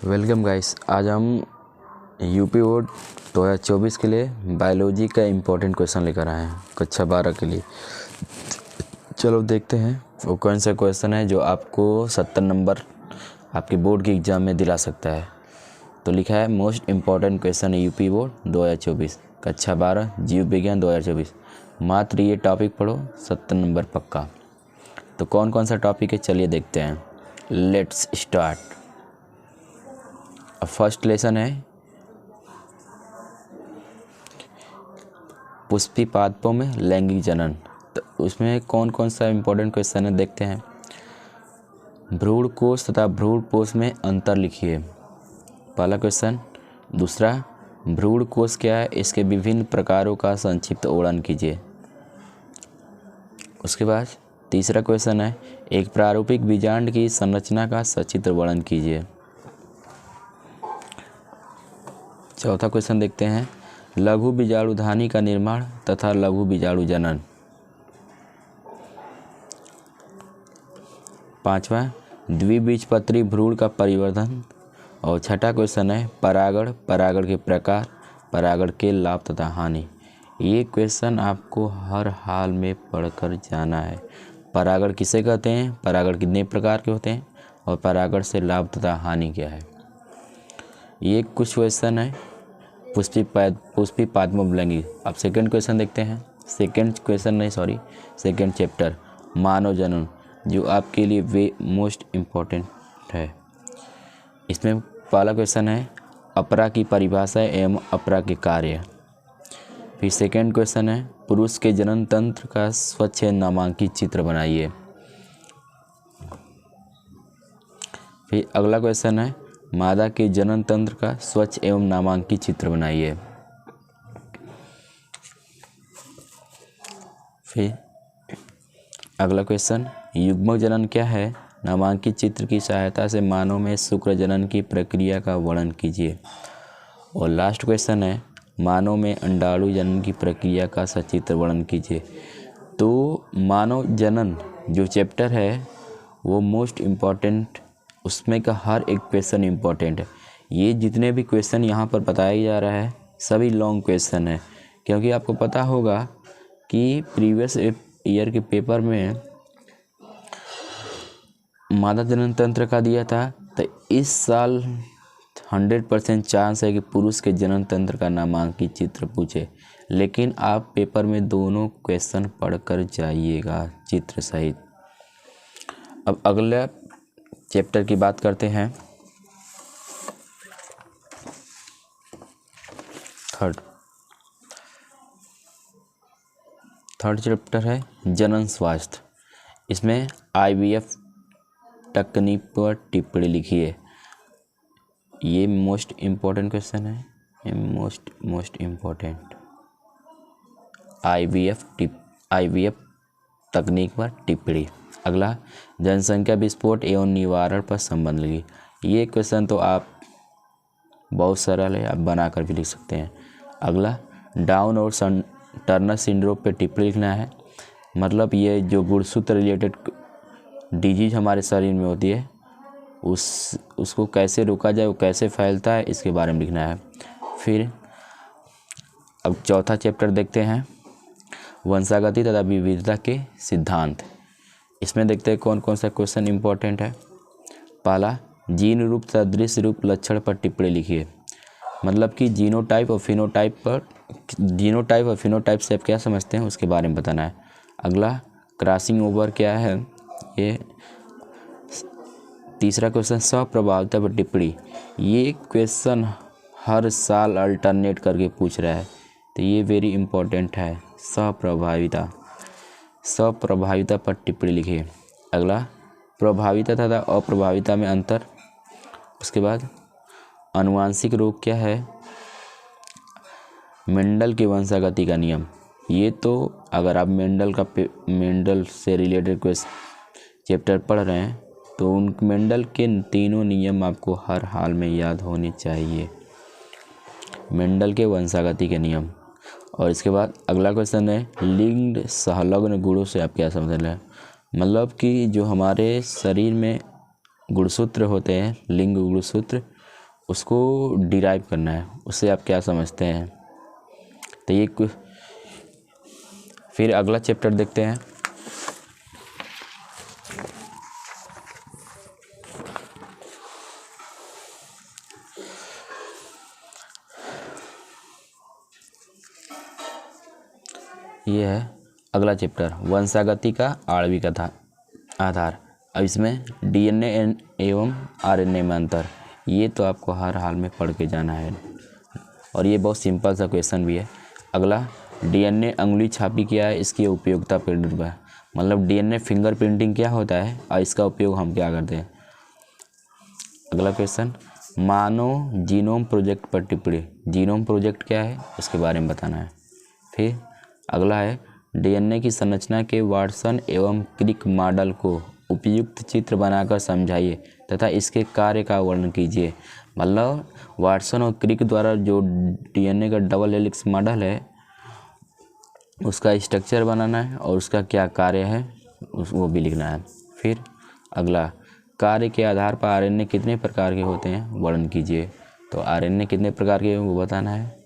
Welcome guys. आज हम UP board 2024 के लिए बायोलॉजी का इम्पोर्टेंट क्वेश्चन लेकर आए हैं कक्षा 12 के लिए। चलो देखते हैं वो कौन सा क्वेश्चन है जो आपको 70 नंबर आपके बोर्ड के एग्ज़ाम में दिला सकता है। तो लिखा है most important question UP board 2024 कक्षा 12 जीव विज्ञान 2024। मात्र ये टॉपिक पढ़ो 70 नंबर पक्का। तो कौन कौन सा टॉपिक है चलिए देखते हैं। Let's start. अब फर्स्ट लेसन है पुष्पी पादपों में लैंगिक जनन। तो उसमें कौन कौन सा इम्पोर्टेंट क्वेश्चन है देखते हैं। भ्रूण कोश तथा भ्रूण पोष में अंतर लिखिए, पहला क्वेश्चन। दूसरा, भ्रूण कोश क्या है, इसके विभिन्न प्रकारों का संक्षिप्त वर्णन कीजिए। उसके बाद तीसरा क्वेश्चन है एक प्रारूपिक बीजांड की संरचना का सचित्र वर्णन कीजिए। चौथा क्वेश्चन देखते हैं लघु बीजाणुधानी का निर्माण तथा लघु बीजाणु जनन। पांचवा, द्विबीजपत्री भ्रूण का परिवर्धन। और छठा क्वेश्चन है परागण, परागण के प्रकार, परागण के लाभ तथा हानि। ये क्वेश्चन आपको हर हाल में पढ़कर जाना है। परागण किसे कहते हैं, परागण कितने प्रकार के होते हैं और परागण से लाभ तथा हानि क्या है। ये कुछ क्वेश्चन है पुष्पी पादपों में लैंगिक। अब सेकंड क्वेश्चन देखते हैं। सेकंड चैप्टर मानव जनन, जो आपके लिए वे मोस्ट इम्पोर्टेंट है। इसमें पहला क्वेश्चन है अपरा की परिभाषा एवं अपरा के कार्य। फिर सेकंड क्वेश्चन है पुरुष के जनन तंत्र का स्वच्छ नामांकित चित्र बनाइए। फिर अगला क्वेश्चन है मादा के जनन तंत्र का स्वच्छ एवं नामांकित चित्र बनाइए। फिर अगला क्वेश्चन युग्मक जनन क्या है, नामांकित चित्र की सहायता से मानव में शुक्र जनन की प्रक्रिया का वर्णन कीजिए। और लास्ट क्वेश्चन है मानव में अंडाणु जनन की प्रक्रिया का सचित्र वर्णन कीजिए। तो मानव जनन जो चैप्टर है वो मोस्ट इम्पॉर्टेंट, उसमें का हर एक क्वेश्चन इम्पॉर्टेंट है। ये जितने भी क्वेश्चन यहाँ पर बताया जा रहा है सभी लॉन्ग क्वेश्चन है, क्योंकि आपको पता होगा कि प्रीवियस ईयर के पेपर में मादा जनन तंत्र का दिया था। तो इस साल 100% चांस है कि पुरुष के जनन तंत्र का नामांकित चित्र पूछे, लेकिन आप पेपर में दोनों क्वेश्चन पढ़कर जाइएगा चित्र सहित। अब अगला चैप्टर की बात करते हैं। थर्ड चैप्टर है जनन स्वास्थ्य। इसमें IVF तकनीक पर टिप्पणी लिखिए। ये मोस्ट इम्पोर्टेंट क्वेश्चन है, ये मोस्ट इम्पोर्टेंट। IVF तकनीक पर टिप्पणी। अगला जनसंख्या विस्फोट एवं निवारण पर संबंध लिखिए। ये क्वेश्चन तो आप बहुत सरल है, आप बनाकर भी लिख सकते हैं। अगला डाउन और टर्नर सिंड्रोम पे टिप्पणी लिखना है। मतलब ये जो गुणसूत्र रिलेटेड डिजीज हमारे शरीर में होती है उसको कैसे रोका जाए, वो कैसे फैलता है, इसके बारे में लिखना है। फिर अब चौथा चैप्टर देखते हैं वंशागति तथा विविधता के सिद्धांत। इसमें देखते हैं कौन कौन सा क्वेश्चन इम्पोर्टेंट है। पहला जीन रूप सदृश रूप लक्षण पर टिप्पणी लिखिए। मतलब कि जीनोटाइप और फिनोटाइप से आप क्या समझते हैं उसके बारे में बताना है। अगला क्रॉसिंग ओवर क्या है। ये तीसरा क्वेश्चन स्वप्रभाविता पर टिप्पणी। ये क्वेश्चन हर साल अल्टरनेट करके पूछ रहा है, तो ये वेरी इंपॉर्टेंट है। स्वप्रभाविता पर टिप्पणी लिखिए। अगला प्रभाविता तथा अप्रभाविता में अंतर। उसके बाद आनुवांशिक रोग क्या है, मेंडल के वंशागति का नियम। ये तो अगर आप मेंडल से रिलेटेड चैप्टर पढ़ रहे हैं तो उन मेंडल के तीनों नियम आपको हर हाल में याद होने चाहिए, मेंडल के वंशागति के नियम। और इसके बाद अगला क्वेश्चन है लिंग सहलग्न गुणों से आप क्या समझ रहे हैं। मतलब कि जो हमारे शरीर में गुणसूत्र होते हैं, लिंग गुणसूत्र, उसको डिराइव करना है, उससे आप क्या समझते हैं। तो ये फिर अगला चैप्टर देखते हैं। ये है अगला चैप्टर, वंशागति का आणविक आधार। अब इसमें डीएनए एवं आरएनए में अंतर, ये तो आपको हर हाल में पढ़ के जाना है और ये बहुत सिंपल सा क्वेश्चन भी है। अगला, डीएनए अंगुली छापी क्या है, इसकी उपयोगिता पर निर्भर है। मतलब डीएनए फिंगर प्रिंटिंग क्या होता है और इसका उपयोग हम क्या करते हैं। अगला क्वेश्चन, मानव जीनोम प्रोजेक्ट पर टिप्पणी। जीनोम प्रोजेक्ट क्या है, उसके बारे में बताना है। फिर अगला है, डीएनए की संरचना के वाटसन एवं क्रिक मॉडल को उपयुक्त चित्र बनाकर समझाइए तथा इसके कार्य का वर्णन कीजिए। मतलब वाटसन और क्रिक द्वारा जो डीएनए का डबल हेलिक्स मॉडल है उसका स्ट्रक्चर बनाना है और उसका क्या कार्य है वो भी लिखना है। फिर अगला, कार्य के आधार पर आरएनए कितने प्रकार के होते हैं, वर्णन कीजिए। तो आरएनए कितने प्रकार के हैं वो बताना है।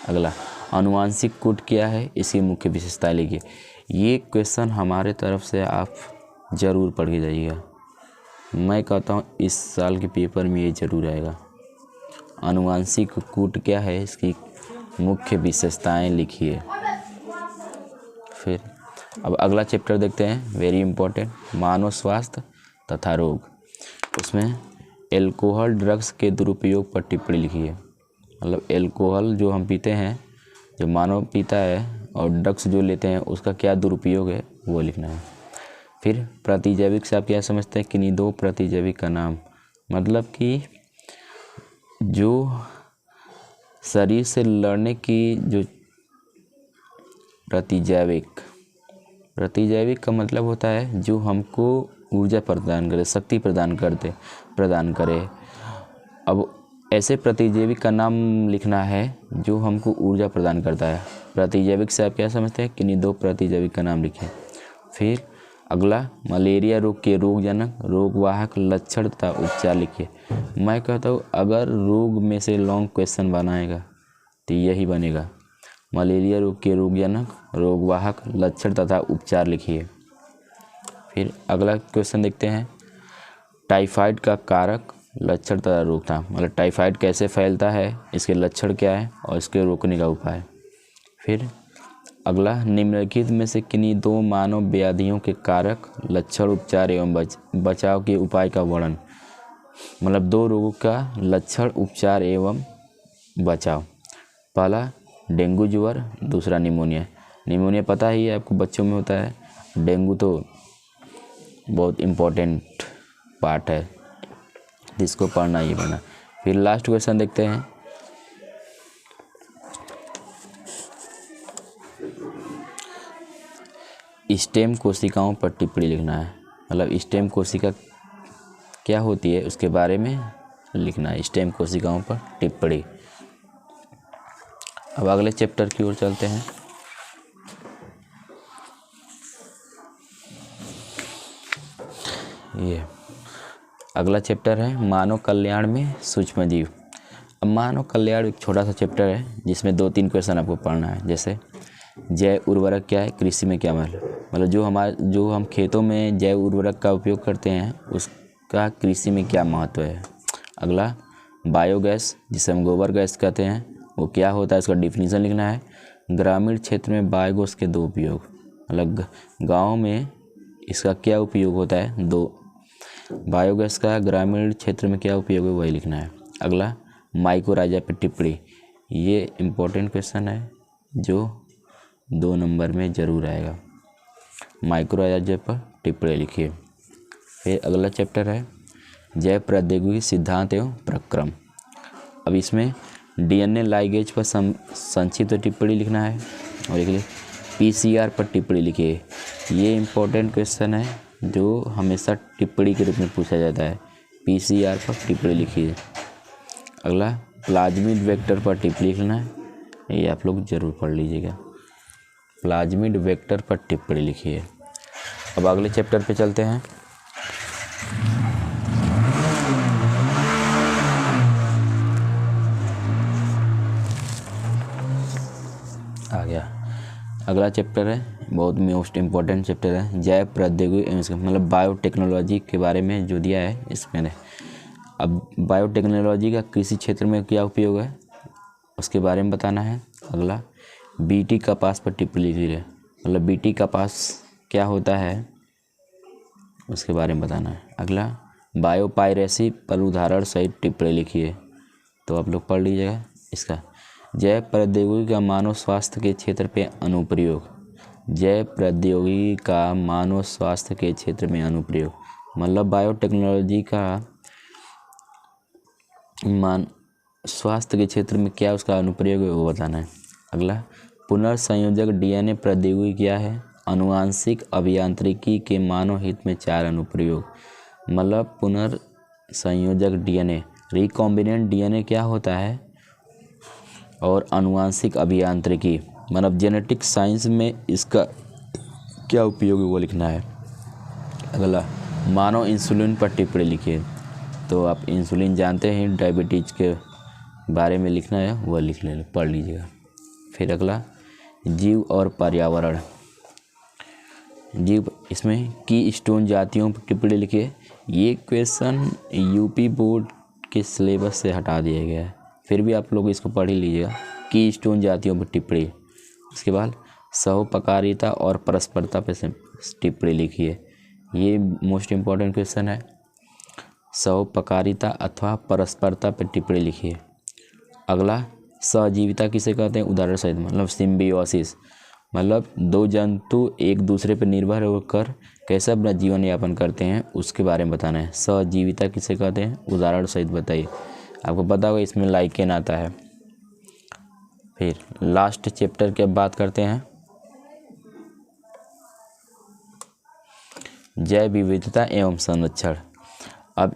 अगला, आनुवांशिक कोड क्या है, इसकी मुख्य विशेषताएं लिखिए। ये क्वेश्चन हमारे तरफ से आप ज़रूर पढ़ के जाइएगा। मैं कहता हूँ इस साल के पेपर में ये ज़रूर आएगा। आनुवांशिक कोड क्या है, इसकी मुख्य विशेषताएं लिखिए। फिर अब अगला चैप्टर देखते हैं, वेरी इंपॉर्टेंट, मानव स्वास्थ्य तथा रोग। उसमें एल्कोहल ड्रग्स के दुरुपयोग पर टिप्पणी लिखिए। मतलब एल्कोहल जो हम पीते हैं, जो मानव पीता है, और ड्रग्स जो लेते हैं उसका क्या दुरुपयोग है वो लिखना है। फिर प्रतिजैविक से आप क्या समझते हैं, किन्हीं दो प्रतिजैविक का नाम। मतलब कि जो शरीर से लड़ने की जो प्रतिजैविक का मतलब होता है जो हमको ऊर्जा प्रदान करे, शक्ति प्रदान करे। अब ऐसे प्रतिजैविक का नाम लिखना है जो हमको ऊर्जा प्रदान करता है। प्रतिजैविक से आप क्या समझते हैं, किन्हीं दो प्रतिजैविक का नाम लिखें। फिर अगला, मलेरिया रोग के रोगजनक, रोगवाहक, लक्षण तथा उपचार लिखिए। मैं कहता हूँ अगर रोग में से लॉन्ग क्वेश्चन बनाएगा तो यही बनेगा, मलेरिया रोग के रोगजनक, रोगवाहक, लक्षण तथा उपचार लिखिए। फिर अगला क्वेश्चन देखते हैं, टाइफाइड का कारक, लक्षण तथा रोकथाम। मतलब टाइफाइड कैसे फैलता है, इसके लक्षण क्या है और इसके रोकने का उपाय। फिर अगला, निम्नलिखित में से किन्हीं दो मानव व्याधियों के कारक, लक्षण, उपचार एवं बचाव के उपाय का वर्णन। मतलब दो रोगों का लक्षण, उपचार एवं बचाव। पहला डेंगू ज्वर, दूसरा निमोनिया। निमोनिया पता ही है आपको, बच्चों में होता है। डेंगू तो बहुत इम्पोर्टेंट पार्ट है, जिसको पढ़ना ही पढ़ना। फिर लास्ट क्वेश्चन देखते हैं, स्टेम कोशिकाओं पर टिप्पणी लिखना है। मतलब स्टेम कोशिका क्या होती है उसके बारे में लिखना है, स्टेम कोशिकाओं पर टिप्पणी। अब अगले चैप्टर की ओर चलते हैं। ये अगला चैप्टर है, मानव कल्याण में सूक्ष्मजीव। अब मानव कल्याण एक छोटा सा चैप्टर है जिसमें 2-3 क्वेश्चन आपको पढ़ना है। जैसे जैव उर्वरक क्या है, कृषि में क्या मतलब जो हम खेतों में जैव उर्वरक का उपयोग करते हैं उसका कृषि में क्या महत्व है। अगला, बायोगैस जिसे हम गोबर गैस कहते हैं वो क्या होता है, इसका डिफिनीसन लिखना है। ग्रामीण क्षेत्र में बायोगैस के 2 उपयोग, मतलब गाँव में इसका क्या उपयोग होता है, 2 बायोगैस का ग्रामीण क्षेत्र में क्या उपयोग है वही लिखना है। अगला, माइकोराइजा पर टिप्पणी। ये इम्पोर्टेंट क्वेश्चन है जो 2 नंबर में ज़रूर आएगा। माइक्रोराइजा पर टिप्पणी लिखिए। फिर अगला चैप्टर है, जैव प्रौद्योगिकी सिद्धांत एवं प्रक्रम। अब इसमें डीएनए लाइगेज पर संक्षिप्त टिप्पणी लिखना है और एक पीसीआर पर टिप्पणी लिखिए। ये इम्पोर्टेंट क्वेश्चन है जो हमेशा टिप्पणी के रूप में पूछा जाता है। पीसीआर पर टिप्पणी लिखिए। अगला, प्लाज्मिड वेक्टर पर टिप्पणी लिखना है, ये आप लोग ज़रूर पढ़ लीजिएगा। प्लाज्मिड वेक्टर पर टिप्पणी लिखिए। अब अगले चैप्टर पे चलते हैं। आ गया। अगला चैप्टर है, बहुत मोस्ट इम्पोर्टेंट चैप्टर है, जैव प्रौद्योगिकी मतलब बायोटेक्नोलॉजी के बारे में जो दिया है इसमें। अब बायोटेक्नोलॉजी का कृषि क्षेत्र में क्या उपयोग है उसके बारे में बताना है। अगला बीटी कपास पर टिप्पणी लिखिए, मतलब बीटी कपास क्या होता है उसके बारे में बताना है। अगला बायोपायरेसी पर उदाहरण सहित टिप्पणी लिखिए, तो आप लोग पढ़ लीजिएगा इसका। जैव प्रौद्योगिकी का मानव स्वास्थ्य के क्षेत्र पे अनुप्रयोग, जैव प्रौद्योगिकी का मानव स्वास्थ्य के क्षेत्र में अनुप्रयोग, मतलब बायोटेक्नोलॉजी का स्वास्थ्य के क्षेत्र में क्या उसका अनुप्रयोग है वो बताना है। अगला पुनर्संयोजक डीएनए प्रौद्योगिकी क्या है, आनुवांशिक अभियांत्रिकी के मानव हित में 4 अनुप्रयोग, मतलब पुनर्संयोजक डीएनए रिकॉम्बिनेंट डीएनए क्या होता है, और आनुवांशिक अभियांत्रिकी मतलब जेनेटिक साइंस में इसका क्या उपयोग है वो लिखना है। अगला मानव इंसुलिन पर टिप्पणी लिखिए, तो आप इंसुलिन जानते हैं डायबिटीज के बारे में लिखना है वह लिख ले पढ़ लीजिएगा। फिर अगला जीव और पर्यावरण, जीव इसमें की स्टोन जातियों पर टिप्पणी लिखिए। ये क्वेश्चन यूपी बोर्ड के सिलेबस से हटा दिया गया है, फिर भी आप लोग इसको पढ़ ही लीजिएगा, की स्टोन जातियों पर टिप्पणी। उसके बाद सहोपकारिता और परस्परता पर टिप्पणी लिखिए, ये मोस्ट इम्पॉर्टेंट क्वेश्चन है। सहोपकारिता अथवा परस्परता पर टिप्पणी लिखिए। अगला सहजीविता किसे कहते हैं, उदाहरण सहित, मतलब सिम्बियोसिस, मतलब 2 जंतु एक दूसरे पर निर्भर होकर कैसे अपना जीवन यापन करते हैं उसके बारे में बताना है। सहजीविता किसे कहते हैं, उदाहरण सहित बताइए। आपको पता होगा इसमें लाइकेन आता है। फिर लास्ट चैप्टर की अब बात करते हैं, जैव विविधता एवं संरक्षण। अब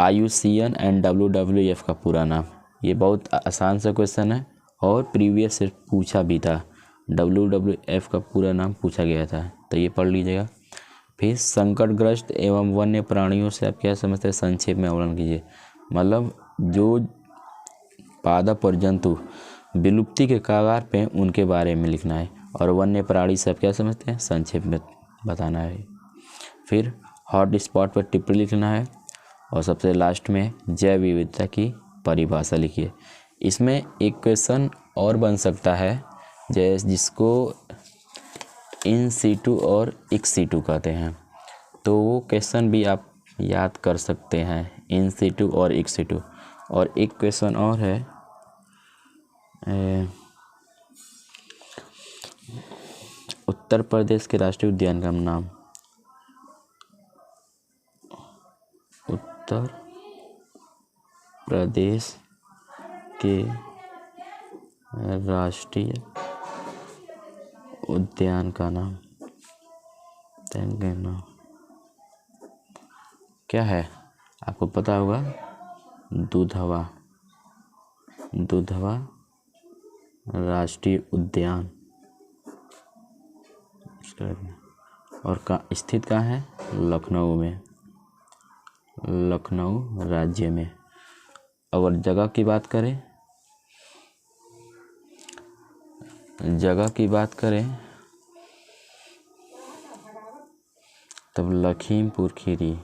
IUCN एंड WWF का पूरा नाम, ये बहुत आसान सा क्वेश्चन है और प्रीवियस से पूछा भी था। WWF का पूरा नाम पूछा गया था, तो ये पढ़ लीजिएगा। फिर संकटग्रस्त एवं वन्य प्राणियों से आप क्या समझते हैं, संक्षेप में वर्णन कीजिए, मतलब जो पादप और जंतु विलुप्ति के कगार पे उनके बारे में लिखना है, और वन्य प्राणी से आप क्या समझते हैं संक्षेप में बताना है। फिर हॉट स्पॉट पर टिप्पणी लिखना है, और सबसे लास्ट में जैव विविधता की परिभाषा लिखिए। इसमें एक क्वेश्चन और बन सकता है जिसको इन सीटू और एक्स सीटू कहते हैं, तो वो क्वेश्चन भी आप याद कर सकते हैं, इन सीटू और एक्स सीटू। और एक क्वेश्चन और है, उत्तर प्रदेश के राष्ट्रीय उद्यान का नाम, उत्तर प्रदेश के राष्ट्रीय उद्यान का नाम तेलंगाना क्या है, आपको पता होगा, दुधवा राष्ट्रीय उद्यान। और स्थित कहाँ है, लखनऊ में, लखनऊ राज्य में। अगर जगह की बात करें, तब लखीमपुर खीरी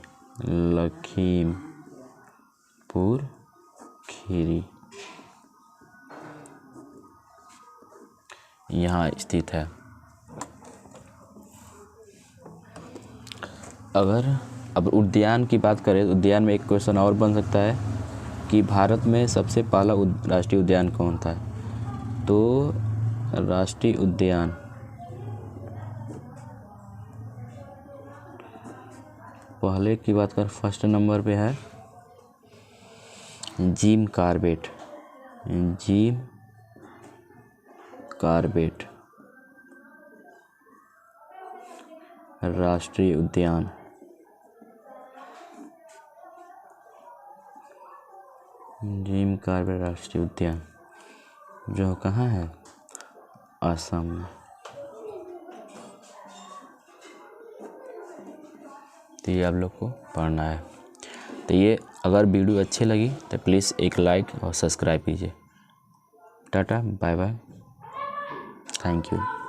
यहाँ स्थित है। अगर अब उद्यान की बात करें तो उद्यान में एक क्वेश्चन और बन सकता है कि भारत में सबसे पहला राष्ट्रीय उद्यान कौन था, तो राष्ट्रीय उद्यान पहले की बात कर फर्स्ट नंबर पे है जिम कॉर्बेट राष्ट्रीय उद्यान। जिम कॉर्बेट राष्ट्रीय उद्यान जो कहाँ है, असम में। तो ये आप लोग को पढ़ना है। तो ये अगर वीडियो अच्छी लगी तो प्लीज़ एक लाइक और सब्सक्राइब कीजिए। Tata bye bye. Thank you.